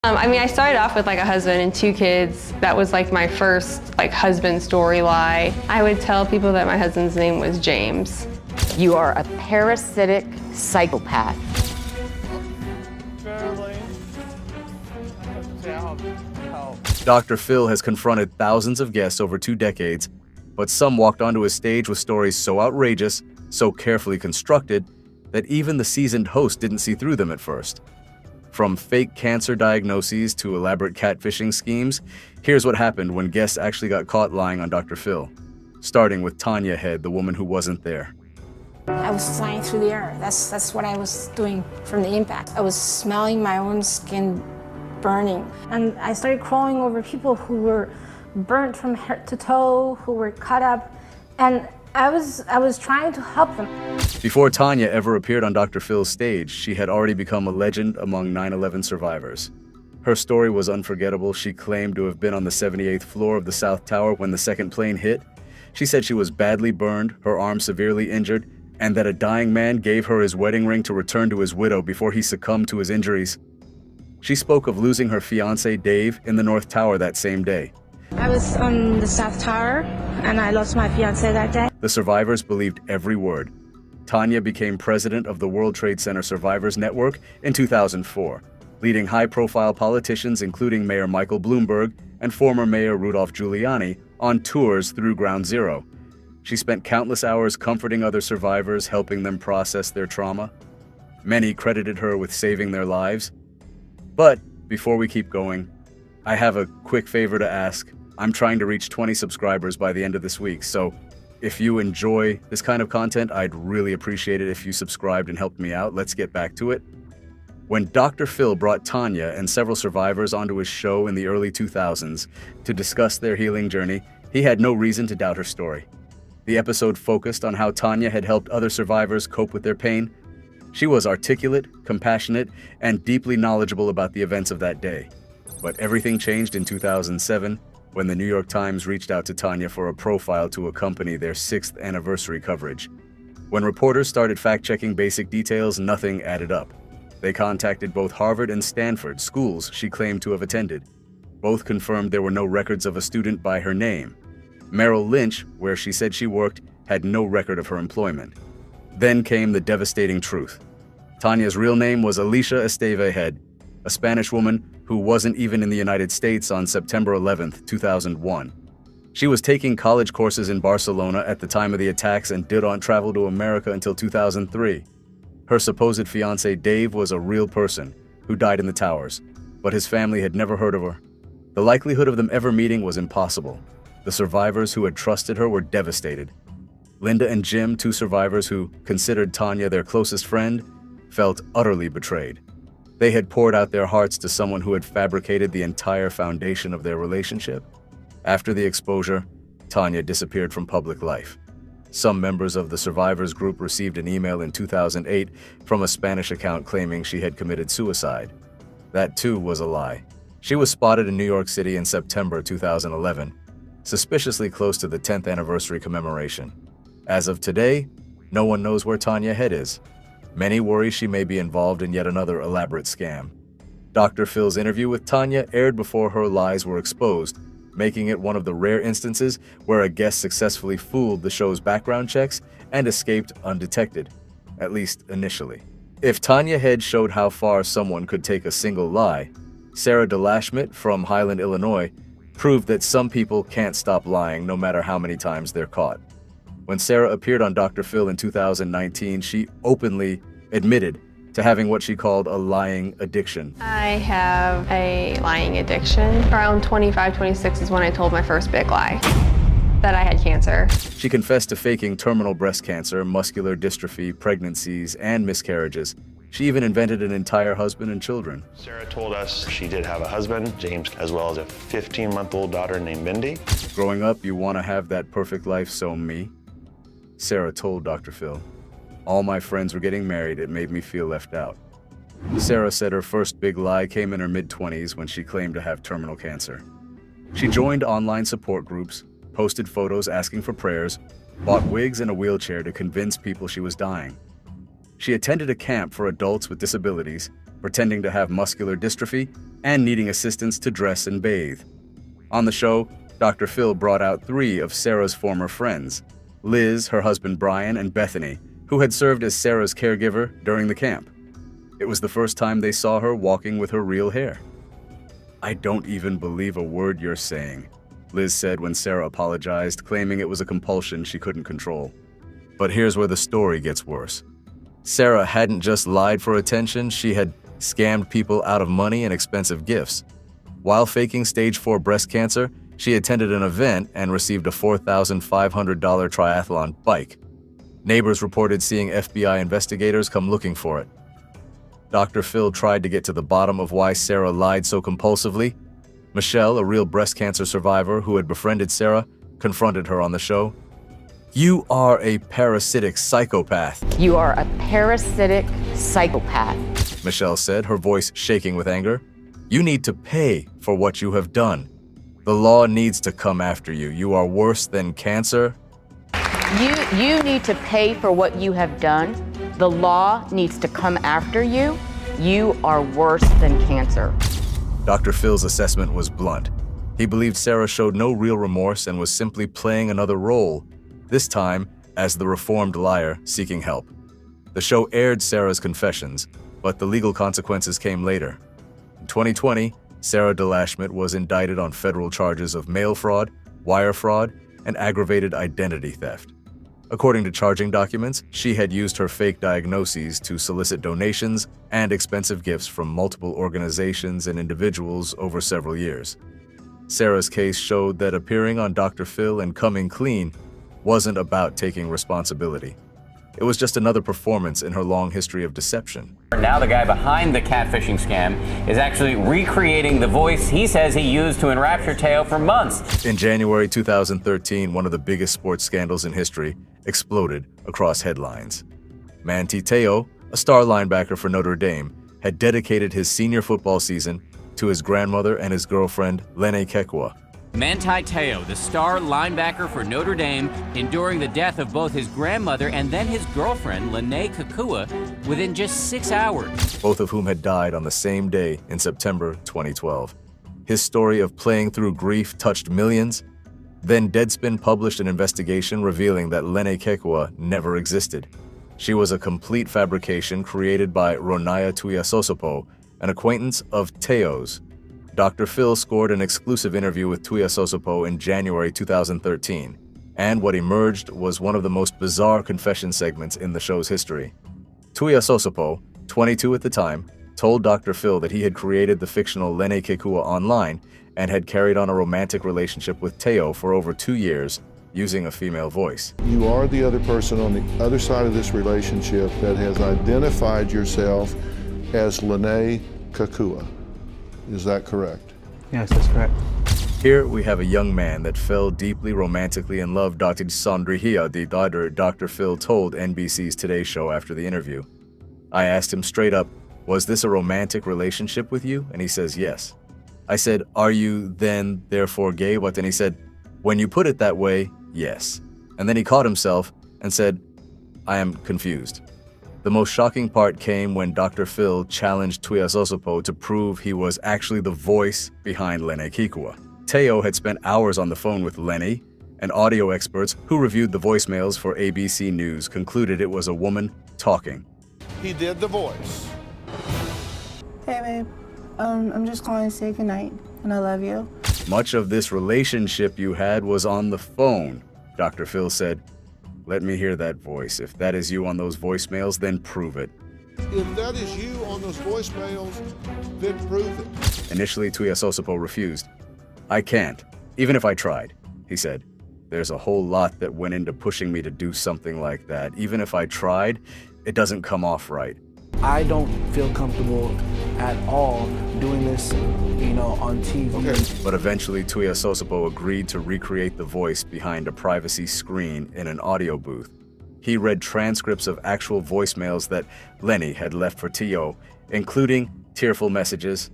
I mean, I started off with like a husband and 2 kids. That was like my first like husband story lie. I would tell people that my husband's name was James. You are a parasitic psychopath. Dr. Phil has confronted thousands of guests over 2 decades, but some walked onto his stage with stories so outrageous, so carefully constructed, that even the seasoned host didn't see through them at first. From fake cancer diagnoses to elaborate catfishing schemes, here's what happened when guests actually got caught lying on Dr. Phil. Starting with Tanya Head, the woman who wasn't there. I was flying through the air. That's what I was doing from the impact. I was smelling my own skin burning. And I started crawling over people who were burnt from head to toe, who were cut up, and I was trying to help them. Before Tanya ever appeared on Dr. Phil's stage, she had already become a legend among 9/11 survivors. Her story was unforgettable. She claimed to have been on the 78th floor of the South Tower when the second plane hit. She said she was badly burned, her arm severely injured, and that a dying man gave her his wedding ring to return to his widow before he succumbed to his injuries. She spoke of losing her fiancé, Dave, in the North Tower that same day. I was on the South Tower, and I lost my fiancé that day. The survivors believed every word. Tanya became president of the World Trade Center Survivors Network in 2004, leading high-profile politicians including Mayor Michael Bloomberg and former Mayor Rudolph Giuliani on tours through Ground Zero. She spent countless hours comforting other survivors, helping them process their trauma. Many credited her with saving their lives. But before we keep going, I have a quick favor to ask. I'm trying to reach 20 subscribers by the end of this week, so if you enjoy this kind of content, I'd really appreciate it if you subscribed and helped me out. Let's get back to it. When Dr. Phil brought Tanya and several survivors onto his show in the early 2000s to discuss their healing journey, he had no reason to doubt her story. The episode focused on how Tanya had helped other survivors cope with their pain. She was articulate, compassionate, and deeply knowledgeable about the events of that day. But everything changed in 2007 when the New York Times reached out to Tanya for a profile to accompany their 6th anniversary coverage. When reporters started fact-checking basic details, nothing added up. They contacted both Harvard and Stanford, schools she claimed to have attended. Both confirmed there were no records of a student by her name. Merrill Lynch, where she said she worked, had no record of her employment. Then came the devastating truth. Tanya's real name was Alicia Esteve Head, a Spanish woman who wasn't even in the United States on September 11, 2001. She was taking college courses in Barcelona at the time of the attacks and didn't travel to America until 2003. Her supposed fiancé Dave was a real person who died in the towers, but his family had never heard of her. The likelihood of them ever meeting was impossible. The survivors who had trusted her were devastated. Linda and Jim, 2 survivors who considered Tanya their closest friend, felt utterly betrayed. They had poured out their hearts to someone who had fabricated the entire foundation of their relationship. After the exposure, Tanya disappeared from public life. Some members of the survivors group received an email in 2008 from a Spanish account claiming she had committed suicide. That too was a lie. She was spotted in New York City in September 2011, suspiciously close to the 10th anniversary commemoration. As of today, no one knows where Tanya Head is. Many worry she may be involved in yet another elaborate scam. Dr. Phil's interview with Tanya aired before her lies were exposed, making it one of the rare instances where a guest successfully fooled the show's background checks and escaped undetected, at least initially. If Tanya Head showed how far someone could take a single lie, Sarah DeLashmit from Highland, Illinois, proved that some people can't stop lying no matter how many times they're caught. When Sarah appeared on Dr. Phil in 2019, she openly admitted to having what she called a lying addiction. I have a lying addiction. Around 25, 26 is when I told my first big lie, that I had cancer. She confessed to faking terminal breast cancer, muscular dystrophy, pregnancies, and miscarriages. She even invented an entire husband and children. Sarah told us she did have a husband, James, as well as a 15-month-old daughter named Mindy. Growing up, you want to have that perfect life, so me? Sarah told Dr. Phil. All my friends were getting married, it made me feel left out. Sarah said her first big lie came in her mid-20s when she claimed to have terminal cancer. She joined online support groups, posted photos asking for prayers, bought wigs and a wheelchair to convince people she was dying. She attended a camp for adults with disabilities pretending to have muscular dystrophy, and needing assistance to dress and bathe. On the show, Dr. Phil brought out 3 of Sarah's former friends, Liz, her husband Brian, and Bethany, who had served as Sarah's caregiver during the camp. It was the first time they saw her walking with her real hair. "I don't even believe a word you're saying," Liz said when Sarah apologized, claiming it was a compulsion she couldn't control. But here's where the story gets worse. Sarah hadn't just lied for attention, she had scammed people out of money and expensive gifts. While faking stage 4 breast cancer, she attended an event and received a $4,500 triathlon bike. Neighbors reported seeing FBI investigators come looking for it. Dr. Phil tried to get to the bottom of why Sarah lied so compulsively. Michelle, a real breast cancer survivor who had befriended Sarah, confronted her on the show. "You are a parasitic psychopath," You are a parasitic psychopath. Michelle said, her voice shaking with anger. "You need to pay for what you have done. The law needs to come after you. You are worse than cancer." You need to pay for what you have done. The law needs to come after you. You are worse than cancer. Dr. Phil's assessment was blunt. He believed Sarah showed no real remorse and was simply playing another role, this time as the reformed liar seeking help. The show aired Sarah's confessions, but the legal consequences came later. In 2020, Sarah DeLashmutt was indicted on federal charges of mail fraud, wire fraud, and aggravated identity theft. According to charging documents, she had used her fake diagnoses to solicit donations and expensive gifts from multiple organizations and individuals over several years. Sarah's case showed that appearing on Dr. Phil and coming clean wasn't about taking responsibility. It was just another performance in her long history of deception. Now the guy behind the catfishing scam is actually recreating the voice he says he used to enrapture Teo for months. In January 2013, one of the biggest sports scandals in history exploded across headlines. Manti Teo, a star linebacker for Notre Dame, had dedicated his senior football season to his grandmother and his girlfriend, Lene Kekwa. Manti Teo, the star linebacker for Notre Dame, enduring the death of both his grandmother and then his girlfriend, Lene Kekua, within just 6 hours. Both of whom had died on the same day in September 2012. His story of playing through grief touched millions. Then Deadspin published an investigation revealing that Lene Kekua never existed. She was a complete fabrication created by Ronaya Tuiasosopo, an acquaintance of Teo's. Dr. Phil scored an exclusive interview with Tuiasosopo in January 2013, and what emerged was one of the most bizarre confession segments in the show's history. Tuiasosopo, 22 at the time, told Dr. Phil that he had created the fictional Lene Kekua online and had carried on a romantic relationship with Teo for over 2 years, using a female voice. You are the other person on the other side of this relationship that has identified yourself as Lene Kekua. Is that correct? Yes, that's correct. Here we have a young man that fell deeply romantically in love. Dr. Sandrihia, the daughter, Dr. Phil told NBC's Today Show after the interview. I asked him straight up, "Was this a romantic relationship with you?" And he says, "Yes." I said, "Are you then therefore gay?" What? And he said, "When you put it that way, yes." And then he caught himself and said, "I am confused." The most shocking part came when Dr. Phil challenged Tuiasosopo to prove he was actually the voice behind Lene Kekua. Teo had spent hours on the phone with Lene, and audio experts who reviewed the voicemails for ABC News concluded it was a woman talking. He did the voice. Hey babe, I'm just calling to say goodnight, and I love you. Much of this relationship you had was on the phone, Dr. Phil said. Let me hear that voice. If that is you on those voicemails, then prove it. If that is you on those voicemails, then prove it. Initially, Tuiasosopo refused. I can't, even if I tried, he said. There's a whole lot that went into pushing me to do something like that. Even if I tried, it doesn't come off right. I don't feel comfortable at all doing this, on TV. Okay. But eventually, Tuiasosopo agreed to recreate the voice behind a privacy screen in an audio booth. He read transcripts of actual voicemails that Lene had left for Teo, including tearful messages.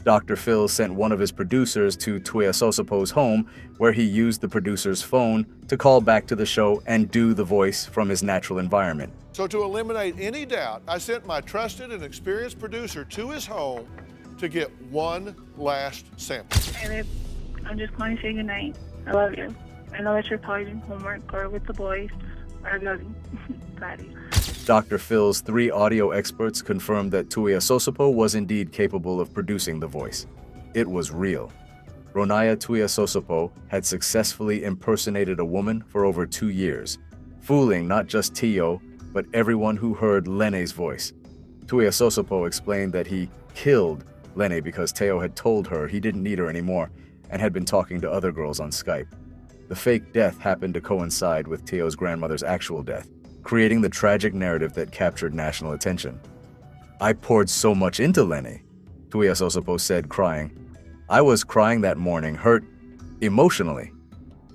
Dr. Phil sent one of his producers to Tuiasosopo's home, where he used the producer's phone to call back to the show and do the voice from his natural environment. So to eliminate any doubt, I sent my trusted and experienced producer to his home to get one last sample. Hey, babe. I'm just calling to say goodnight. I love you. I know that you're probably doing homework or with the boys. I love you. Patty. Dr. Phil's 3 audio experts confirmed that Tuiasosopo was indeed capable of producing the voice. It was real. Ronaya Tuiasosopo had successfully impersonated a woman for over 2 years, fooling not just Tio, but everyone who heard Lene's voice. Tuiasosopo explained that he killed Lene because Teo had told her he didn't need her anymore and had been talking to other girls on Skype. The fake death happened to coincide with Teo's grandmother's actual death, creating the tragic narrative that captured national attention. "I poured so much into Lene," Tuiasosopo said, crying. "I was crying that morning, hurt emotionally."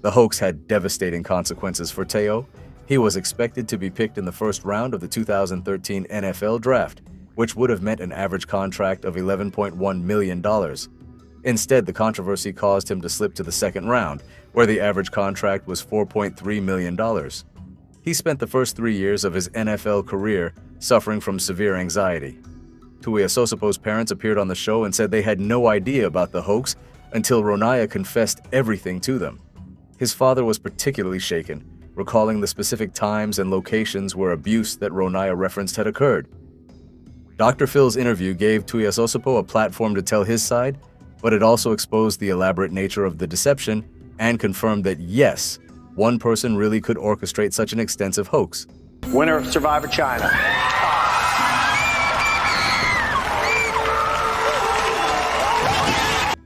The hoax had devastating consequences for Teo. He was expected to be picked in the first round of the 2013 NFL Draft, which would have meant an average contract of $11.1 million. Instead, the controversy caused him to slip to the second round, where the average contract was $4.3 million. He spent the first 3 years of his NFL career suffering from severe anxiety. Tuiasosopo's parents appeared on the show and said they had no idea about the hoax until Ronaya confessed everything to them. His father was particularly shaken, recalling the specific times and locations where abuse that Ronaya referenced had occurred. Dr. Phil's interview gave Tuiasosopo a platform to tell his side, but it also exposed the elaborate nature of the deception and confirmed that yes, one person really could orchestrate such an extensive hoax. Winner of Survivor China.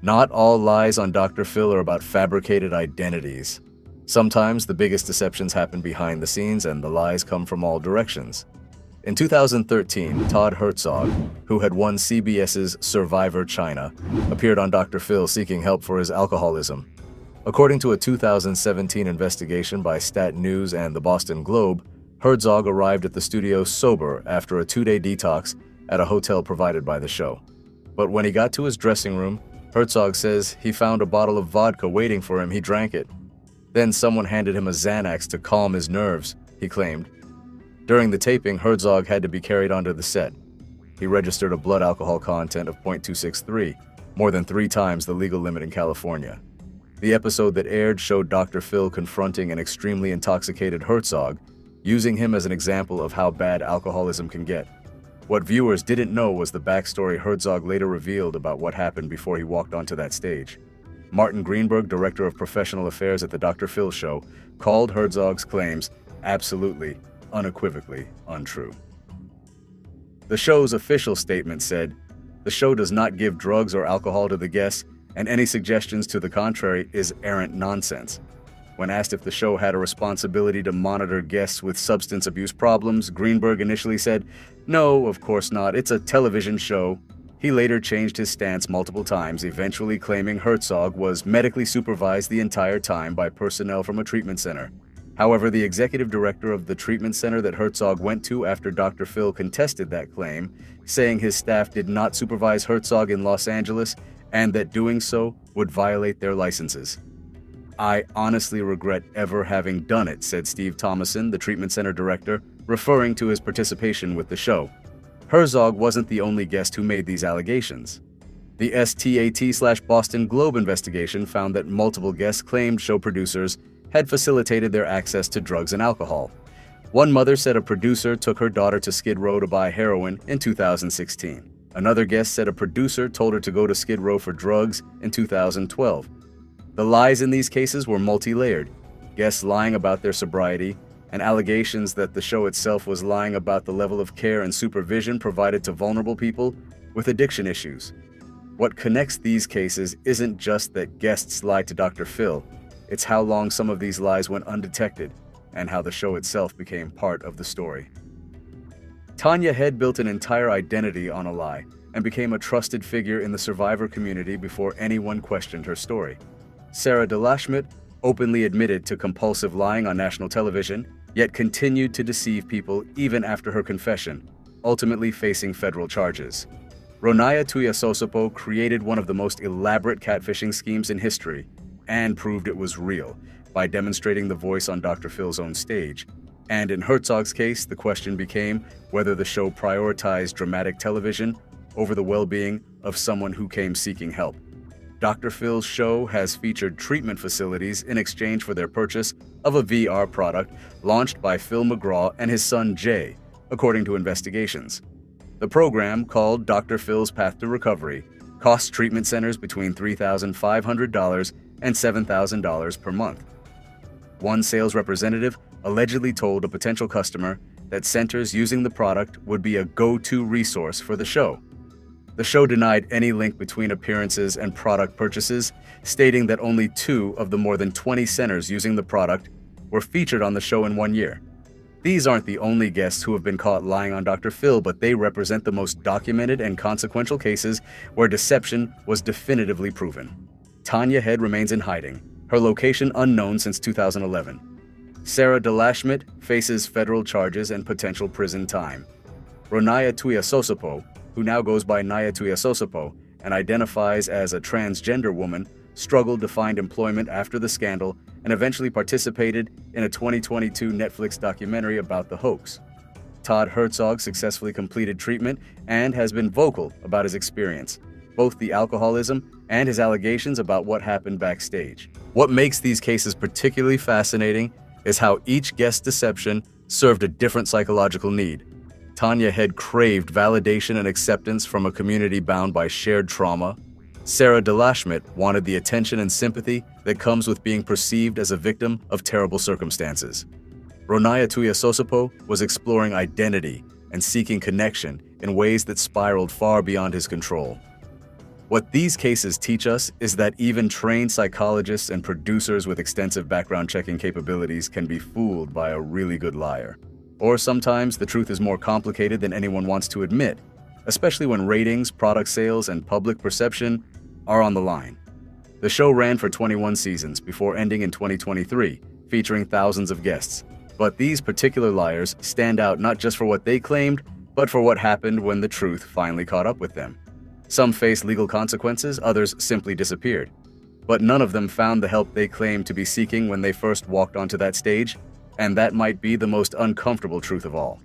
Not all lies on Dr. Phil are about fabricated identities. Sometimes the biggest deceptions happen behind the scenes and the lies come from all directions. In 2013, Todd Herzog, who had won CBS's Survivor China, appeared on Dr. Phil seeking help for his alcoholism. According to a 2017 investigation by Stat News and the Boston Globe, Herzog arrived at the studio sober after a 2-day detox at a hotel provided by the show. But when he got to his dressing room, Herzog says he found a bottle of vodka waiting for him. He drank it. Then someone handed him a Xanax to calm his nerves, he claimed. During the taping, Herzog had to be carried onto the set. He registered a blood alcohol content of .263, more than 3 times the legal limit in California. The episode that aired showed Dr. Phil confronting an extremely intoxicated Herzog, using him as an example of how bad alcoholism can get. What viewers didn't know was the backstory Herzog later revealed about what happened before he walked onto that stage. Martin Greenberg, director of professional affairs at the Dr. Phil Show, called Herzog's claims absolutely, unequivocally untrue. The show's official statement said, "The show does not give drugs or alcohol to the guests, and any suggestions to the contrary is errant nonsense." When asked if the show had a responsibility to monitor guests with substance abuse problems, Greenberg initially said, "No, of course not. It's a television show." He later changed his stance multiple times, eventually claiming Herzog was medically supervised the entire time by personnel from a treatment center. However, the executive director of the treatment center that Herzog went to after Dr. Phil contested that claim, saying his staff did not supervise Herzog in Los Angeles and that doing so would violate their licenses. "I honestly regret ever having done it," said Steve Thomason, the treatment center director, referring to his participation with the show. Herzog wasn't the only guest who made these allegations. The STAT/Boston Globe investigation found that multiple guests claimed show producers had facilitated their access to drugs and alcohol. One mother said a producer took her daughter to Skid Row to buy heroin in 2016. Another guest said a producer told her to go to Skid Row for drugs in 2012. The lies in these cases were multi-layered, guests lying about their sobriety, and allegations that the show itself was lying about the level of care and supervision provided to vulnerable people with addiction issues. What connects these cases isn't just that guests lied to Dr. Phil, it's how long some of these lies went undetected, and how the show itself became part of the story. Tanya Head built an entire identity on a lie, and became a trusted figure in the survivor community before anyone questioned her story. Sarah DeLachmitte openly admitted to compulsive lying on national television, yet continued to deceive people even after her confession, ultimately facing federal charges. Ronaya Tuiasosopo created one of the most elaborate catfishing schemes in history and proved it was real by demonstrating the voice on Dr. Phil's own stage. And in Herzog's case, the question became whether the show prioritized dramatic television over the well-being of someone who came seeking help. Dr. Phil's show has featured treatment facilities in exchange for their purchase of a VR product launched by Phil McGraw and his son Jay, according to investigations. The program, called Dr. Phil's Path to Recovery, costs treatment centers between $3,500 and $7,000 per month. One sales representative allegedly told a potential customer that centers using the product would be a go-to resource for the show. The show denied any link between appearances and product purchases, stating that only 2 of the more than 20 centers using the product were featured on the show in 1 year. These aren't the only guests who have been caught lying on Dr. Phil, but they represent the most documented and consequential cases where deception was definitively proven. Tanya Head remains in hiding, her location unknown since 2011. Sarah DeLashmit faces federal charges and potential prison time. Ronaya Tuiasosopo, who now goes by Naya Tuiasosopo and identifies as a transgender woman, struggled to find employment after the scandal and eventually participated in a 2022 Netflix documentary about the hoax. Todd Herzog successfully completed treatment and has been vocal about his experience, both the alcoholism and his allegations about what happened backstage. What makes these cases particularly fascinating is how each guest's deception served a different psychological need. Tanya Head craved validation and acceptance from a community bound by shared trauma. Sarah DeLashmit wanted the attention and sympathy that comes with being perceived as a victim of terrible circumstances. Ronaya Tuiasosopo was exploring identity and seeking connection in ways that spiraled far beyond his control. What these cases teach us is that even trained psychologists and producers with extensive background checking capabilities can be fooled by a really good liar. Or sometimes the truth is more complicated than anyone wants to admit, especially when ratings, product sales, and public perception are on the line. The show ran for 21 seasons before ending in 2023, featuring thousands of guests. But these particular liars stand out not just for what they claimed, but for what happened when the truth finally caught up with them. Some faced legal consequences, others simply disappeared. But none of them found the help they claimed to be seeking when they first walked onto that stage, and that might be the most uncomfortable truth of all.